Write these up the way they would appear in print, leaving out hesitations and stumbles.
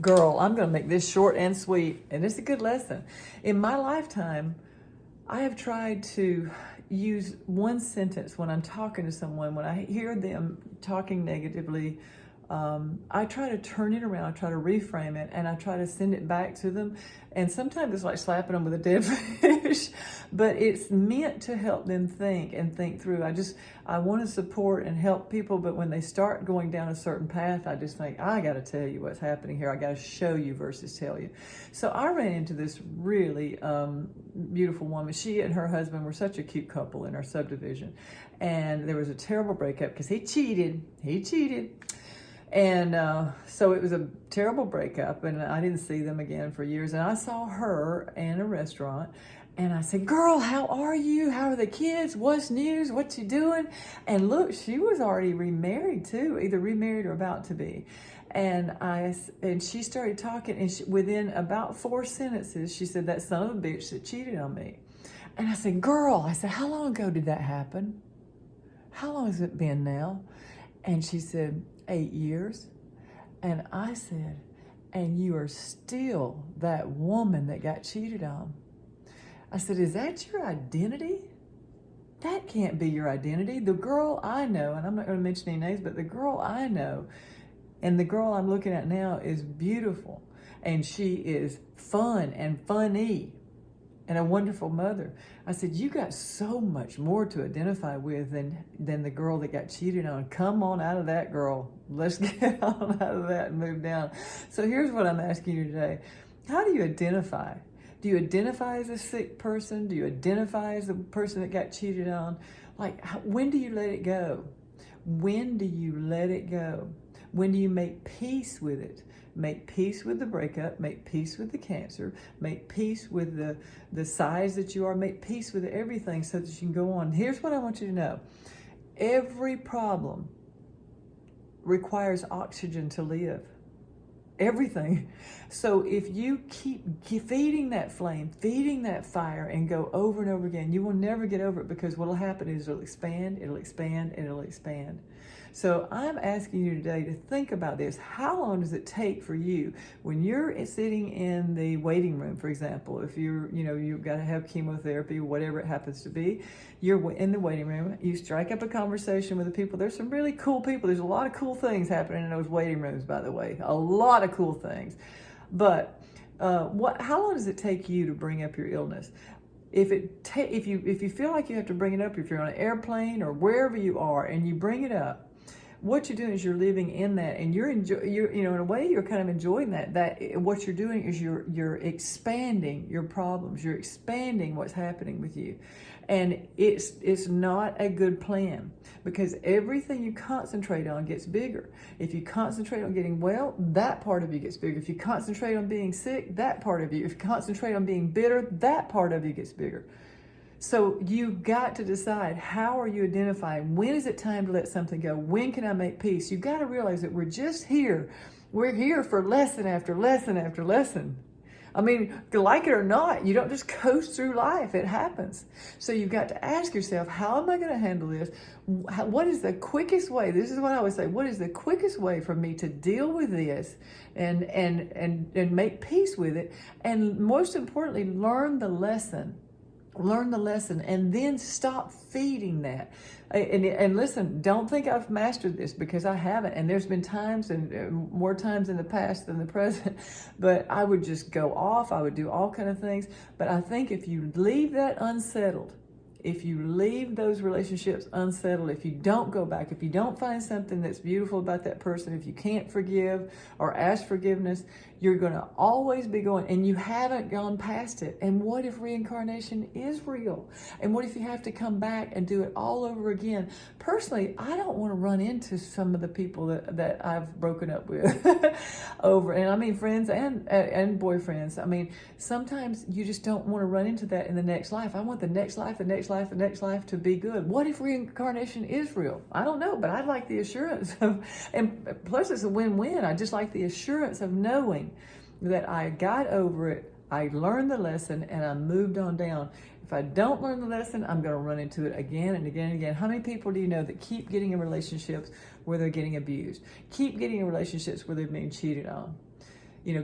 Girl, I'm going to make this short and sweet, and it's a good lesson. In my lifetime, I have tried to use one sentence when I'm talking to someone, when I hear them talking negatively. I try to turn it around, I try to reframe it, and I try to send it back to them. And sometimes it's like slapping them with a dead fish, but it's meant to help them think and think through. I want to support and help people, but when they start going down a certain path, I just think, I got to tell you what's happening here. I got to show you versus tell you. So I ran into this really beautiful woman. She and her husband were such a cute couple in our subdivision. And there was a terrible breakup because he cheated. And so it was a terrible breakup, and I didn't see them again for years. And I saw her in a restaurant, and I said, "Girl, how are you? How are the kids? What's news? What you doing?" And look, she was already remarried too, either remarried or about to be. And she started talking, and within about 4 sentences, she said, "That son of a bitch that cheated on me." And I said, "Girl," I said, "how long ago did that happen? How long has it been now?" And she said, 8 years. And I said, "And you are still that woman that got cheated on." I said, "Is that your identity? That can't be your identity." The girl I know, and I'm not going to mention any names, but the girl I know and the girl I'm looking at now is beautiful. And she is fun and funny and a wonderful mother. I said, "You got so much more to identify with than the girl that got cheated on. Come on out of that, girl. Let's get on out of that and move down." So here's what I'm asking you today. How do you identify? Do you identify as a sick person? Do you identify as the person that got cheated on? Like, when do you let it go? When do you let it go? When do you make peace with it? Make peace with the breakup, make peace with the cancer, make peace with the size that you are, make peace with everything so that you can go on. Here's what I want you to know. Every problem requires oxygen to live. Everything. So if you keep feeding that flame, feeding that fire, and go over and over again, you will never get over it, because what will happen is it'll expand, and it'll expand. So I'm asking you today to think about this. How long does it take for you when you're sitting in the waiting room, for example, if you've got to have chemotherapy, whatever it happens to be, you're in the waiting room, you strike up a conversation with the people. There's some really cool people. There's a lot of cool things happening in those waiting rooms, by the way, a lot of cool things. But how long does it take you to bring up your illness? If you feel like you have to bring it up, if you're on an airplane or wherever you are and you bring it up, what you're doing is you're living in that, and you're in a way you're kind of enjoying that what you're doing is you're expanding your problems, you're expanding what's happening with you. And it's not a good plan, because everything you concentrate on gets bigger. If you concentrate on getting well, that part of you gets bigger. If you concentrate on being sick, that part of you. If you concentrate on being bitter, that part of you gets bigger. So you've got to decide, how are you identifying? When is it time to let something go? When can I make peace? You've got to realize that we're just here. We're here for lesson after lesson after lesson. I mean, like it or not, you don't just coast through life. It happens. So you've got to ask yourself, how am I going to handle this? What is the quickest way? This is what I always say. What is the quickest way for me to deal with this and make peace with it? And most importantly, learn the lesson, and then stop feeding that. And listen, don't think I've mastered this, because I haven't. And there's been times, and more times in the past than the present, but I would just go off. I would do all kind of things. But I think if you leave that unsettled, if you leave those relationships unsettled, if you don't go back, if you don't find something that's beautiful about that person, if you can't forgive or ask forgiveness, you're going to always be going, and you haven't gone past it. And what if reincarnation is real? And what if you have to come back and do it all over again? Personally, I don't want to run into some of the people that I've broken up with over, and I mean friends and boyfriends. I mean, sometimes you just don't want to run into that in the next life. I want the next life, the next life to be good. What if reincarnation is real? I don't know, but I'd like the assurance of, and plus it's a win-win. I just like the assurance of knowing that I got over it, I learned the lesson, and I moved on down. If I don't learn the lesson, I'm going to run into it again and again and again. How many people do you know that keep getting in relationships where they're getting abused? Keep getting in relationships where they're being cheated on?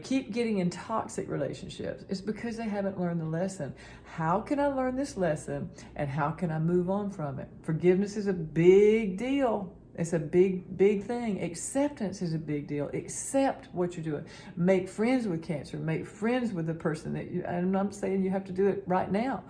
keep getting in toxic relationships, it's because they haven't learned the lesson. How can I learn this lesson, and how can I move on from it? Forgiveness is a big deal. It's a big, big thing. Acceptance is a big deal. Accept what you're doing. Make friends with cancer. make friends with the person that you, and I'm not saying you have to do it right now,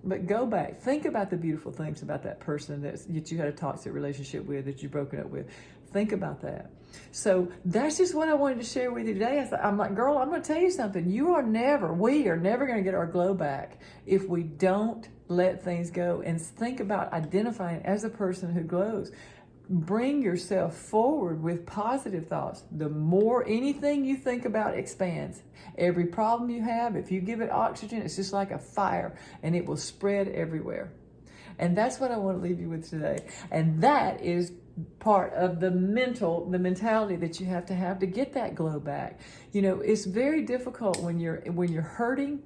but go back. Think about the beautiful things about that person that you had a toxic relationship with, that you've broken up with. Think about that. So that's just what I wanted to share with you today. I'm like, girl, I'm going to tell you something. We are never going to get our glow back if we don't let things go and think about identifying as a person who glows. Bring yourself forward with positive thoughts. The more anything you think about expands. Every problem you have, if you give it oxygen, it's just like a fire, and it will spread everywhere. And that's what I want to leave you with today. And that is part of the mentality that you have to get that glow back. It's very difficult when you're hurting,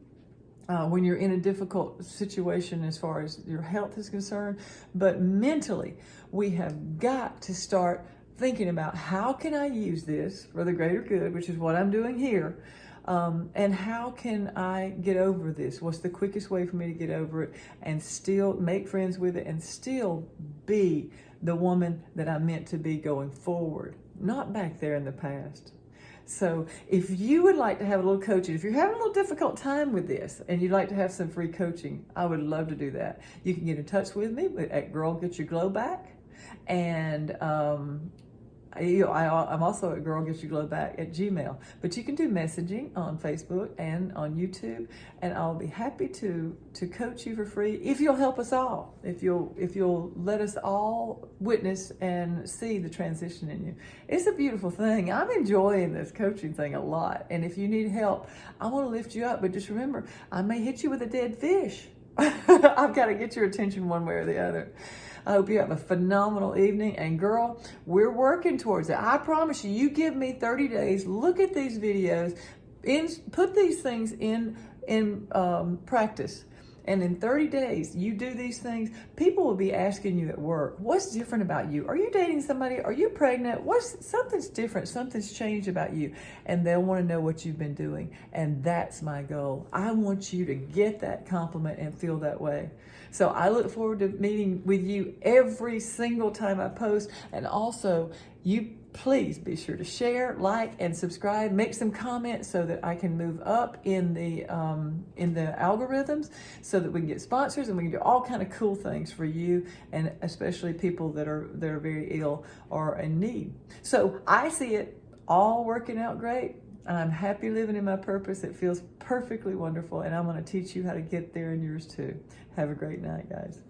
when you're in a difficult situation as far as your health is concerned. But mentally, we have got to start thinking about, how can I use this for the greater good, which is what I'm doing here. And how can I get over this? What's the quickest way for me to get over it and still make friends with it and still be the woman that I'm meant to be going forward, not back there in the past. So if you would like to have a little coaching, if you're having a little difficult time with this and you'd like to have some free coaching, I would love to do that. You can get in touch with me at Girl Get Your Glow Back. And I'm also at Girl Get Your Glow Back at Gmail. But you can do messaging on Facebook and on YouTube, and I'll be happy to coach you for free if you'll help us all. If you'll let us all witness and see the transition in you. It's a beautiful thing. I'm enjoying this coaching thing a lot. And if you need help, I want to lift you up. But just remember, I may hit you with a dead fish. I've got to get your attention one way or the other. I hope you have a phenomenal evening. And girl, we're working towards it. I promise you, you give me 30 days, look at these videos, put these things in practice. And in 30 days, you do these things, people will be asking you at work, what's different about you? Are you dating somebody? Are you pregnant? Something's different. Something's changed about you. And they'll want to know what you've been doing. And that's my goal. I want you to get that compliment and feel that way. So I look forward to meeting with you every single time I post. And also, you please be sure to share, like, and subscribe. Make some comments so that I can move up in the algorithms, so that we can get sponsors and we can do all kind of cool things for you, and especially people that are very ill or in need. So I see it all working out great. I'm happy living in my purpose. It feels perfectly wonderful, and I'm going to teach you how to get there in yours too. Have a great night, guys.